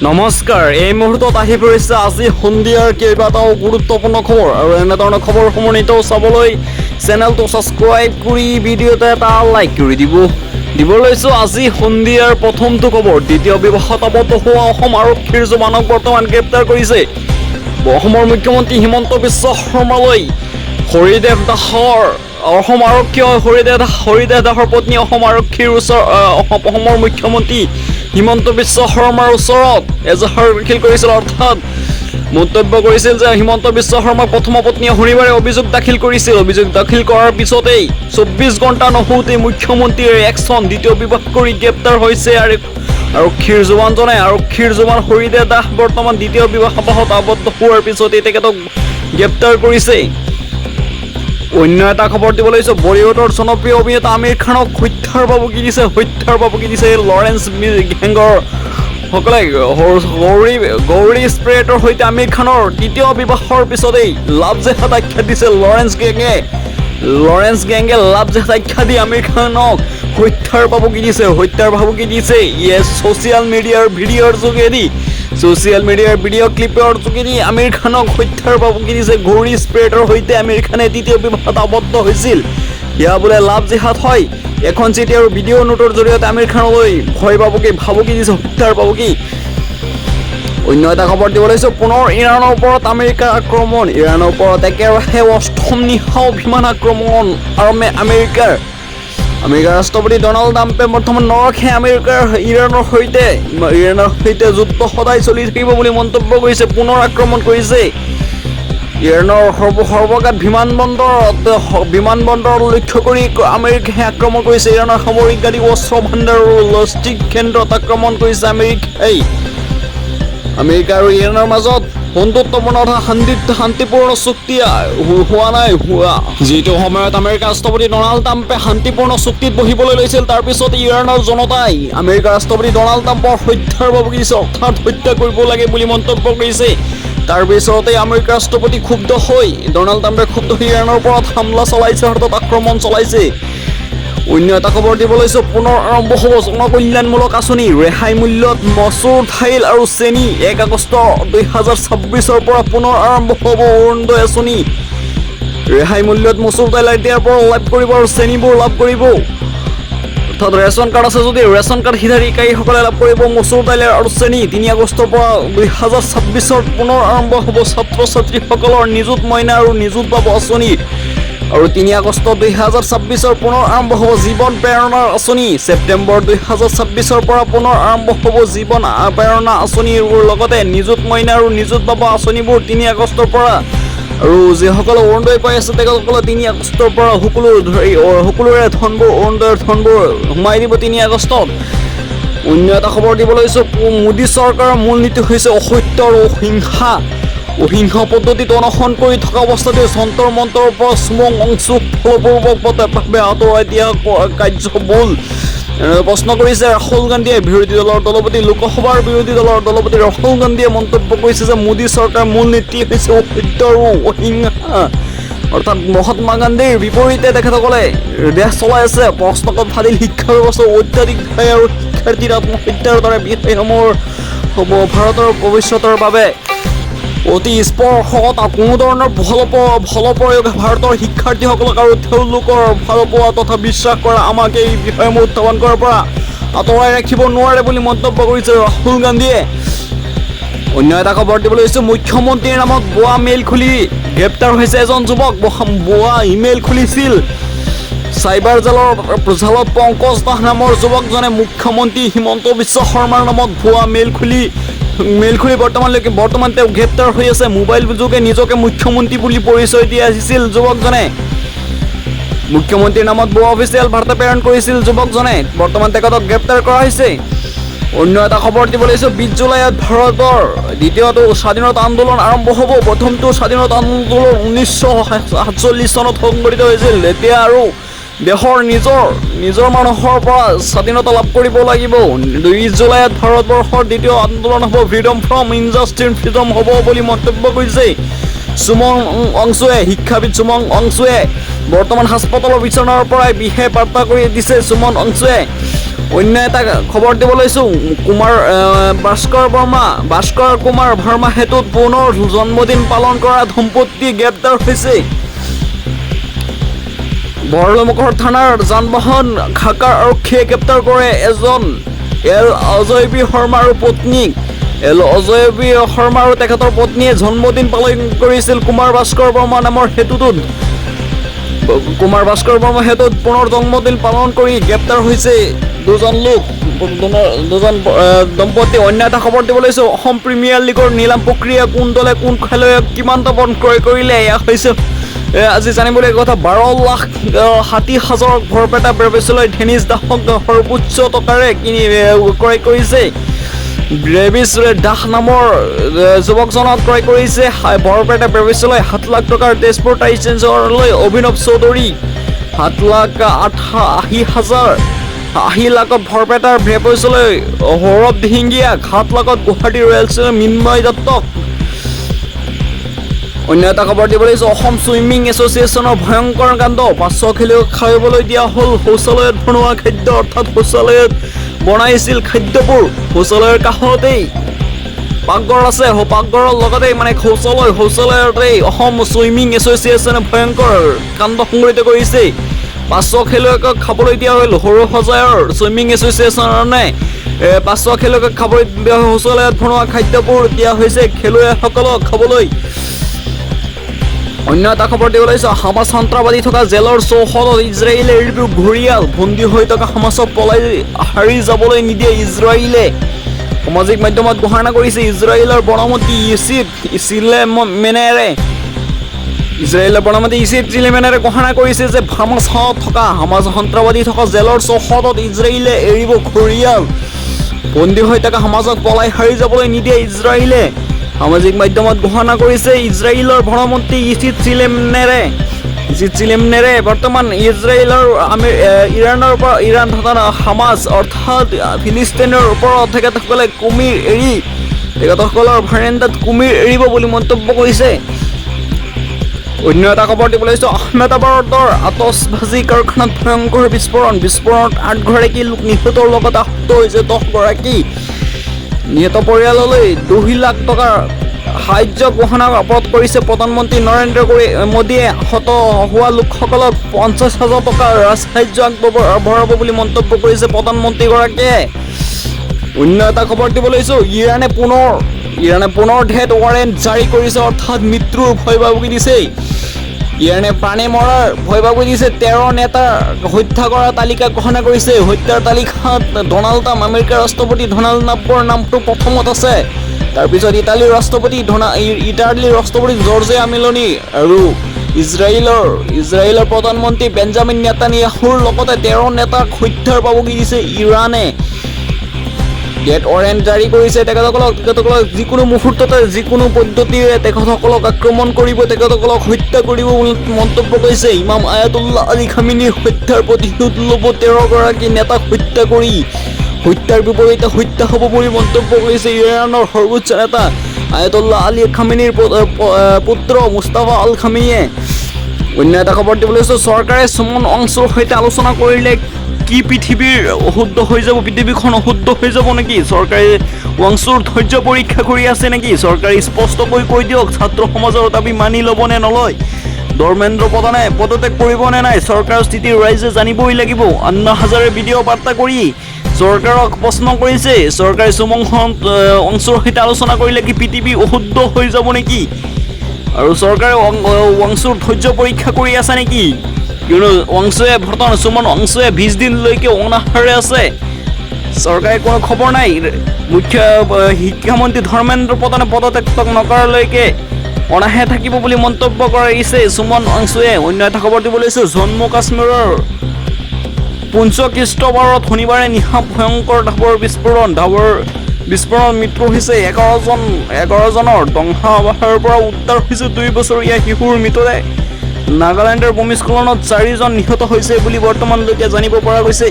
নমস্কাৰ, এই মুহূৰ্তত আহি পৰিছে আজি সন্ধিয়াৰ কেইবাটাও গুৰুত্বপূৰ্ণ খবৰ আৰু এনেধৰণৰ খবৰসমূহ নিতৌ চাবলৈ চেনেলটো ছাবস্ক্ৰাইব কৰি ভিডিঅ'টো এটা লাইক কৰি দিব লৈছোঁ আজি সন্ধিয়াৰ প্ৰথমটো খবৰ। দ্বিতীয় বিবাহত আবদ্ধ হোৱা অসম আৰক্ষীৰ জোৱানক বৰ্তমান গ্ৰেপ্তাৰ কৰিছে অসমৰ মুখ্যমন্ত্ৰী হিমন্ত বিশ্ব শৰ্মালৈ হৰিদেৱ দাসৰ অসম আৰক্ষীয়ে হৰিদেৱ দাসৰ পত্নী অসমৰ মুখ্যমন্ত্ৰী হিমন্ত বিশ্ব শৰ্মাৰ ওচৰত এজাহাৰ দাখিল কৰিছিল, অৰ্থাৎ মন্তব্য কৰিছিল যে হিমন্ত বিশ্ব শৰ্মাৰ প্ৰথম পত্নীয়ে শনিবাৰে অভিযোগ দাখিল কৰিছিল। অভিযোগ দাখিল কৰাৰ পিছতেই 24 ঘণ্টা নহওঁতেই মুখ্যমন্ত্ৰীৰ একশ্যন। দ্বিতীয় বিবাহ কৰি গ্ৰেপ্তাৰ হৈছে আৰক্ষীৰ জোৱান হৰিদেৱ দাস বৰ্তমান দ্বিতীয় বিবাহত আবদ্ধ হোৱাৰ পিছতেই তেখেতক গ্ৰেপ্তাৰ কৰিছে। অন্য এটা খবৰ দিব লৈছোঁ, বলিউডৰ জনপ্ৰিয় অভিনেতা আমিৰ খানক হত্যাৰ বাবুকি দিছে লৰেন্স গেংৰ সকলে। গৌৰী স্প্ৰেটৰ সৈতে আমিৰ খানৰ তৃতীয় বিবাহৰ পিছতেই লাভ জেহাদ আখ্যা দিছে লৰেন্স গেংগে লাভ জেহাদ আখ্যা দি আমিৰ খানক হত্যাৰ ভাবুকি দিছে। ইয়ে ছ'চিয়েল মিডিয়াৰ ভিডিঅ' ক্লিপৰ যোগেদি আমিৰ খানক হত্যাৰ ভাবুকি দিছে। গৌৰী স্প্ৰেটৰ সৈতে আমিৰ খানে তৃতীয় বিবাহত আবদ্ধ হৈছিল, সেয়া বোলে লাভ জেহাদ হয়। এখন চিঠি আৰু ভিডিঅ' নোটৰ জৰিয়তে আমিৰ খানলৈ ভাবুকি দিছে, হত্যাৰ ভাবুকি। অন্য এটা খবৰ দিব লৈছোঁ, পুনৰ ইৰাণৰ ওপৰত আমেৰিকাৰ আক্ৰমণ। ইৰাণৰ ওপৰত একেৰাহে অষ্টম নিশাও বিমান আক্ৰমণ আমেৰিকাৰ ৰাষ্ট্ৰপতি ডনাল্ড ট্ৰাম্পে বৰ্তমান নৰখে ইৰাণৰ সৈতে যুদ্ধ সদায় চলি থাকিব বুলি মন্তব্য কৰিছে। পুনৰ আক্ৰমণ কৰিছে ইৰাণৰ সৰ্বঘাত বিমানবন্দৰ লক্ষ্য কৰি আমেৰিকাই আক্ৰমণ কৰিছে। ইৰাণৰ সামৰিক গাড়ী, অস্ত্ৰ ভাণ্ডাৰ আৰু লজিষ্টিক কেন্দ্ৰত আক্ৰমণ কৰিছে আমেৰিকা আৰু ইৰাণৰ মাজত বন্ধুত্বপূৰ্ণ শান্তিপূৰ্ণ চুক্তি হোৱা নাই। যিটো সময়ত আমেৰিকাৰ ৰাষ্ট্ৰপতি ডনাল্ড ট্ৰাম্পে শান্তিপূৰ্ণ চুক্তিত বহিবলৈ লৈছিল, তাৰ পিছত ইৰাণৰ জনতাই আমেৰিকাৰ ৰাষ্ট্ৰপতি ডনাল্ড ট্ৰাম্পৰ হত্যাৰ ভাবুকি দিছে, অৰ্থাৎ হত্যা কৰিব লাগে বুলি মন্তব্য কৰিছে। তাৰ পিছতেই আমেৰিকাৰ ৰাষ্ট্ৰপতি ক্ষুব্ধ হৈ ইৰাণৰ ওপৰত হামলা চলাইছে, অৰ্থাৎ আক্ৰমণ চলাইছে। অন্য এটা খবৰ দিব লৈছোঁ, পুনৰ আৰম্ভ হ'ব জনকল্যাণমূলক আঁচনি। ৰেহাই মূল্যত মচুৰ দাইল আৰু চেনি। 1 আগষ্ট 2026 পৰা পুনৰ আৰম্ভ হ'ব অৰুণোদয় আঁচনি। ৰেহাই মূল্যত মচুৰ দাইল এতিয়াৰ পৰা লাভ কৰিব আৰু চেনিবোৰ লাভ কৰিব, অৰ্থাৎ ৰেচন কাৰ্ড আছে যদি ৰেচন কাৰ্ড হিতাধিকাৰীসকলে লাভ কৰিব মচুৰ দাইল আৰু চেনি। 3 আগষ্টৰ পৰা 2026 পুনৰ আৰম্ভ হ'ব ছাত্ৰ ছাত্ৰীসকলৰ নিযুত মইনা আৰু নিযুত বাবু আঁচনি। আৰু 3 আগষ্ট 2026 পুনৰ আৰম্ভ হ'ব জীৱন প্ৰেৰণা আঁচনি। ছেপ্টেম্বৰ 2026 পৰা পুনৰ আৰম্ভ হ'ব জীৱন প্ৰেৰণা আঁচনিৰ লগতে নিযুত মইনা আৰু নিযুত বাবু আঁচনিবোৰ 3 আগষ্টৰ পৰা। আৰু যিসকলে অৰুণোদয় পাই আছে তেখেতসকলে 3 আগষ্টৰ পৰা সকলোৰে অৰুণোদয়ৰ ধনবোৰ সোমাই দিব 3 আগষ্টত। অন্য এটা খবৰ দিব লৈছোঁ, মোদী চৰকাৰৰ মূল নীতি হৈছে অসত্য আৰু অহিংস পদ্ধতিত অনশন কৰি থকা অৱস্থাতে যন্তৰ মন্তৰৰ পৰা চুমং অংশুক ফলপূৰ্বকভাৱে আঁতৰাই দিয়া কাৰ্যবল প্ৰশ্ন কৰিছে ৰাহুল গান্ধীয়ে। লোকসভাৰ বিৰোধী দলৰ দলপতি ৰাহুল গান্ধীয়ে মন্তব্য কৰিছে যে মোদী চৰকাৰৰ মূল নীতি হৈছে অসত্য আৰু অহিংসা, অৰ্থাৎ মহাত্মা গান্ধীৰ বিপৰীতে তেখেতসকলে দেশ চলাই আছে। প্ৰশ্নকাকত ফাদিল শিক্ষা ব্যৱস্থা অত্যাধিক ব্যয় আৰু শিক্ষাৰ্থীৰ আত্মহত্যাৰ দৰে বিষয়সমূহ হ'ব ভাৰতৰ ভৱিষ্যতৰ বাবে অতি স্পৰ্শত কোনো ধৰণৰ ভাল প্ৰয়োগ ভাৰতৰ শিক্ষাৰ্থীসকলক আৰু তেওঁলোকৰ ভাল পোৱা তথা বিশ্বাস কৰা আমাক এই বিষয়সমূহ উত্থাপন কৰাৰ পৰা আঁতৰাই ৰাখিব নোৱাৰে বুলি মন্তব্য কৰিছে ৰাহুল গান্ধীয়ে। অন্য এটা খবৰ দিবলৈ লৈছোঁ, মুখ্যমন্ত্ৰীৰ নামত ভুৱা মেইল খুলি গ্ৰেপ্তাৰ হৈছে এজন যুৱক। ভুৱা ইমেইল খুলিছিল চাইবাৰ জালত পংকজ দাস নামৰ যুৱকজনে মুখ্যমন্ত্ৰী হিমন্ত বিশ্ব শৰ্মাৰ নামত ভুৱা মেইল খুলি বৰ্তমান তেওঁ গ্ৰেপ্তাৰ হৈ আছে। মোবাইল যোগে নিজকে মুখ্যমন্ত্ৰী বুলি পৰিচয় দি আহিছিল যুৱকজনে। মুখ্যমন্ত্ৰীৰ নামত ভুৱা অফিচিয়েল বাৰ্তা প্ৰেৰণ কৰিছিল যুৱকজনে। বৰ্তমান তেখেতক গ্ৰেপ্তাৰ কৰা হৈছে। অন্য এটা খবৰ দিব লৈছোঁ, 20 জুলাইত ভাৰতৰ দ্বিতীয়টো স্বাধীনতা আন্দোলন আৰম্ভ হ'ব। প্ৰথমটো স্বাধীনতা আন্দোলন 1947 চনত সংঘটিত হৈছিল। এতিয়া আৰু দেশৰ নিজৰ মানুহৰ পৰা স্বাধীনতা লাভ কৰিব লাগিব। 20 জুলাইত ভাৰতবৰ্ষৰ দ্বিতীয় আন্দোলন হ'ব, ফ্ৰীডম ফ্ৰম ইনজাষ্টিছ ফ্ৰীডম হ'ব বুলি মন্তব্য কৰিছে সুমন অংশুৱে। শিক্ষাবিদ সুমন অংশুৱে বৰ্তমান হাস্পতালৰ বিচনাৰ পৰাই বিশেষ বাৰ্তা কৰি দিছে সুমন অংশুৱে। অন্য এটা খবৰ দিব লৈছোঁ ভাস্কৰ কুমাৰ ভাৰ্মা হেতুত পুনৰ জন্মদিন পালন কৰা দম্পতি গ্ৰেপ্তাৰ হৈছে। বৰলুমুখৰ থানাৰ যান-বাহন খাকাৰ আৰক্ষীয়ে গ্ৰেপ্তাৰ কৰে এজন অজয় বি শৰ্মা আৰু পত্নীক। অজয় বি শৰ্মা আৰু তেখেতৰ পত্নীয়ে জন্মদিন পালন কৰিছিল কুমাৰ ভাস্কৰ বৰ্মা নামৰ সেতুটোত। কুমাৰ ভাস্কৰ বৰ্মা সেতুত পুনৰ জন্মদিন পালন কৰি গ্ৰেপ্তাৰ হৈছে দুজন দম্পতি। অন্য এটা খবৰ দিব লৈছোঁ অসম প্ৰিমিয়াৰ লীগৰ নিলাম প্ৰক্ৰিয়া কোন দলে কোন খেলুৱৈক কিমান টকাত ক্ৰয় কৰিলে এয়া হৈছে আজি জানিবলৈ কথা। 12,60,000 বৰপেটা ব্ৰেভিছলৈ ধেনিছ দাসক সৰ্বোচ্চ টকাৰে ক্ৰয় কৰিছে। ব্ৰেভিছ দাস নামৰ যুৱকজনক ক্ৰয় কৰিছে বৰপেটা ব্ৰেভিছলৈ 7 লাখ টকাৰ তেজপুৰ টাইটেনছলৈ অভিনৱ চৌধুৰী 7,80,000 লাখত বৰপেটাৰ ব্ৰেভিছলৈ সৌৰভ দিহিঙ্গীয়াক 7 লাখত গুৱাহাটী ৰয়েলছলৈ মিন্ময় দত্তক। অন্য এটা খবৰ দিব লাগিছে অসম ছুইমিং এছ'চিয়েশ্যনৰ ভয়ংকৰ কাণ্ড। 500 খেলুৱৈক খাবলৈ দিয়া হ'ল শৌচালয়ত বনোৱা খাদ্য, অৰ্থাৎ শৌচালয়ত বনাইছিল খাদ্যবোৰ। শৌচালয়ৰ কাষতেই পাকঘৰ আছে, পাকঘৰৰ লগতেই মানে শৌচালয়তেই অসম ছুইমিং এছ'চিয়েশ্যনে ভয়ংকৰ কাণ্ড সংঘটিত কৰিছে। 500 খেলুৱৈক খাবলৈ দিয়া হ'ল সৰু সজায়ৰ ছুইমিং এছ'চিয়েশ্যনে 500 খেলুৱৈক খাবলৈ দিয়া শৌচালয়ত বনোৱা খাদ্যবোৰ দিয়া হৈছে খেলুৱৈসকলক খাবলৈ। অন্য এটা খবৰ দিব লাগিছে হামাছ সন্ত্ৰাসবাদী থকা জেলৰ চৌহদত ইজৰাইলে এৰিব ঘৰিয়াল। বন্দী হৈ থকা হামাছক পলাই হাৰি যাবলৈ নিদিয়ে ইজৰাইলে। সামাজিক মাধ্যমত ঘোষণা কৰিছে ইজৰাইলৰ বৰ্ণমন্ত্ৰী ইছিট চিলেমেনেৰে ঘোষণা কৰিছে যে হামাছত থকা হামাছ সন্ত্ৰাসবাদী থকা জেলৰ চৌহদত ইজৰাইলে এৰিব ঘৰিয়াল। বন্দী হৈ থকা হামাছক পলাই হাৰি যাবলৈ নিদিয়ে ইজৰাইলে। সামাজিক মাধ্যমত ঘোষণা কৰিছে ইজৰাইলৰ বৰ্ণমন্ত্ৰী ইছিট চিলেমেনেৰে। বৰ্তমান ইৰাণ তথা হামাছ অৰ্থাৎ ফিলিস্তিনৰ ওপৰত তেখেতসকলে তেখেতসকলৰ ভাৰেণ্ডাত কুমিৰ এৰিব বুলি মন্তব্য কৰিছে। অন্য এটা খবৰ দিব লাগিছে আহমেদাবাদৰ আতচবাজী কাৰখানাত ভয়ংকৰ বিস্ফোৰণত 8গৰাকী লোক নিহতৰ লগত আহত হৈছে 10গৰাকী। নিহত পৰিয়াললৈ 2 লাখ টকাৰ সাহায্য ঘোষণা কৰিছে প্ৰধানমন্ত্ৰী নৰেন্দ্ৰ মোদীয়ে। আহত হোৱা লোকসকলক 50,000 টকাৰ সাহায্য আগবঢ়াব বুলি মন্তব্য কৰিছে প্ৰধানমন্ত্ৰীগৰাকীয়ে। অন্য এটা খবৰ দিব লৈছোঁ ইৰাণে পুনৰ ডেথ ৱাৰেণ্ট জাৰি কৰিছে, অৰ্থাৎ মৃত্যুৰ ভয়ভাবুকি দিছে। ইৰাণে প্ৰাণে মৰাৰ ভয়ভাবুকি দিছে। 13 নেতাৰ হত্যা কৰাৰ তালিকা ঘোষণা কৰিছে। হত্যাৰ তালিকাত ডনাল্ড ট্ৰাম্প আমেৰিকাৰ ৰাষ্ট্ৰপতি ডনাল্ড ট্ৰাম্পৰ নামটো প্ৰথমত আছে। তাৰপিছত ইটালীৰ ৰাষ্ট্ৰপতি জৰ্জিয়া মেলোনি আৰু ইজৰাইলৰ প্ৰধানমন্ত্ৰী বেঞ্জামিন নেতানিয়াহুৰ লগতে 13 নেতাক হত্যাৰ ভাবুকি দিছে ইৰাণে। ডেথ ৱাৰেণ্ট জাৰি কৰিছে তেখেতসকলক যিকোনো মুহূৰ্ততে যিকোনো পদ্ধতিৰে তেখেতসকলক আক্ৰমণ কৰিব, তেখেতসকলক হত্যা কৰিব বুলি মন্তব্য কৰিছে। ইমাম আয়াতুল্লাহ আলী খামেনীৰ হত্যাৰ প্ৰতিশোধ ল'ব 13গৰাকী নেতাক হত্যা কৰি। হত্যাৰ বিপৰীতে হত্যা হ'ব বুলি মন্তব্য কৰিছে ইৰাণৰ সৰ্বোচ্চ নেতা আয়াতুল্লাহ আলী খামেনীৰ পুত্ৰ মুস্তাফা আল খামেনীয়ে। অন্য এটা খবৰ দিব লৈছোঁ চৰকাৰে সুমন ৱাংচুৰ সৈতে আলোচনা কৰিলে কি পৃথিৱীখন অশুদ্ধ হৈ যাব নেকি? চৰকাৰে ৱাংচুৰ ধৈৰ্য পৰীক্ষা কৰি আছে নেকি? চৰকাৰে স্পষ্টকৈ কৈ দিয়ক ছাত্ৰ সমাজৰ দাবী মানি ল'ব নে নলয়? ধৰ্মেন্দ্ৰ প্ৰধানে পদত্যাগ কৰিব নে নাই? চৰকাৰৰ স্থিতি ৰাইজে জানিবই লাগিব। আন্না হাজাৰে ভিডিঅ' বাৰ্তা কৰি চৰকাৰক প্ৰশ্ন কৰিছে চৰকাৰে সুমন ৱাংচুৰ সৈতে আলোচনা কৰিলে কি পৃথিৱী অশুদ্ধ হৈ যাব নেকি? আৰু চৰকাৰে ৱাংচুৰ ধৈৰ্য পৰীক্ষা কৰি আছে নেকি? কিয়নো সুমন ৱাংচুৱে 20 দিনলৈকে অনাহাৰে আছে। চৰকাৰে কোনো খবৰ নাই। মুখ্য শিক্ষামন্ত্ৰী ধৰ্মেন্দ্ৰ প্ৰধানে পদত্যাগ নকৰালৈকে অনাহে থাকিব বুলি মন্তব্য কৰিছে সুমন ৱাংচুৱে। অন্য এটা খবৰ দিব লৈছোঁ জম্মু কাশ্মীৰৰ পুঞ্চ খ্ৰীষ্টবাৰত শনিবাৰে নিশা ভয়ংকৰ ঢাবৰ বিস্ফোৰণত মৃত্যু হৈছে 11জনৰ। ধ্বংসাৱশেষৰ পৰা উদ্ধাৰ হৈছে 2 বছৰীয়া শিশুৰ মৃতদেহ। নাগালেণ্ডৰ ভূমিস্খলনত 4জন নিহত হৈছে বুলি বৰ্তমানলৈকে জানিব পৰা গৈছে।